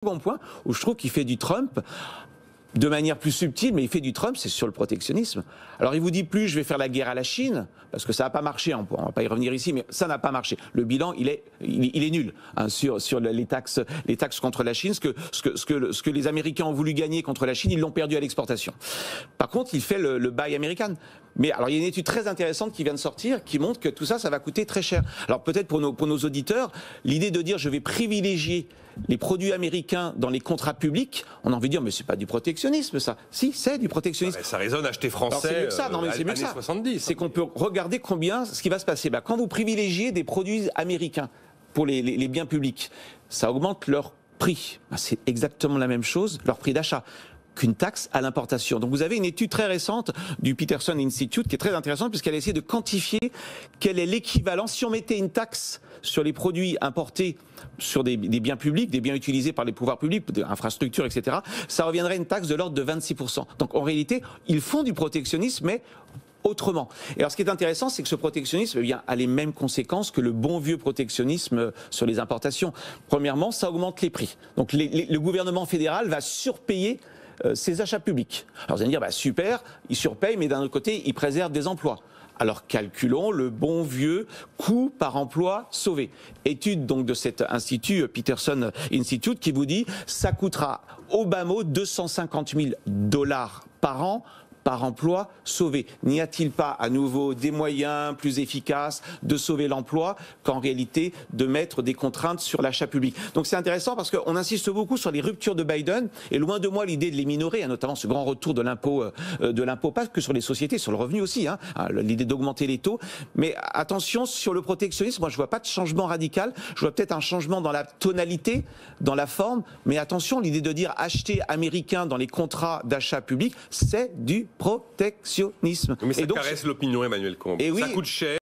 Second point où je trouve qu'il fait du Trump de manière plus subtile, mais il fait du Trump, c'est sur le protectionnisme. Alors il vous dit plus, je vais faire la guerre à la Chine, parce que ça n'a pas marché, on ne va pas y revenir ici, mais ça n'a pas marché. Le bilan, il est nul hein, sur les taxes contre la Chine. Ce que les Américains ont voulu gagner contre la Chine, ils l'ont perdu à l'exportation. Par contre, il fait le Buy American. Mais alors il y a une étude très intéressante qui vient de sortir, qui montre que tout ça, ça va coûter très cher. Alors peut-être pour nos auditeurs, l'idée de dire je vais privilégier les produits américains dans les contrats publics, on a envie de dire mais c'est pas du protectionnisme ça. Si, c'est du protectionnisme. Ça résonne acheter français. C'est mieux que ça, non mais c'est mieux que ça. 70. C'est qu'on peut regarder combien ce qui va se passer. Quand vous privilégiez des produits américains pour les biens publics, ça augmente leur prix. C'est exactement la même chose, leur prix d'achat, qu'une taxe à l'importation. Donc vous avez une étude très récente du Peterson Institute qui est très intéressante puisqu'elle essaie de quantifier quel est l'équivalent si on mettait une taxe sur les produits importés sur des biens publics, des biens utilisés par les pouvoirs publics, des infrastructures, etc. Ça reviendrait à une taxe de l'ordre de 26%. Donc en réalité, ils font du protectionnisme, mais autrement. Et alors ce qui est intéressant, c'est que ce protectionnisme a les mêmes conséquences que le bon vieux protectionnisme sur les importations. Premièrement, ça augmente les prix. Donc le gouvernement fédéral va surpayer ses achats publics. Alors vous allez me dire, super, il surpaye, mais d'un autre côté, il préserve des emplois. Alors calculons le bon vieux coût par emploi sauvé. Étude donc de cet institut, Peterson Institute, qui vous dit ça coûtera au bas mot 250 000 $ par an par emploi sauvé. N'y a-t-il pas à nouveau des moyens plus efficaces de sauver l'emploi qu'en réalité de mettre des contraintes sur l'achat public? Donc c'est intéressant parce qu'on insiste beaucoup sur les ruptures de Biden et loin de moi l'idée de les minorer, notamment ce grand retour de l'impôt pas que sur les sociétés, sur le revenu aussi, l'idée d'augmenter les taux. Mais attention sur le protectionnisme, moi je vois pas de changement radical, je vois peut-être un changement dans la tonalité, dans la forme, mais attention, l'idée de dire acheter américain dans les contrats d'achat public, c'est du protectionnisme. Mais ça caresse l'opinion, Emmanuel Combe. Ça coûte cher.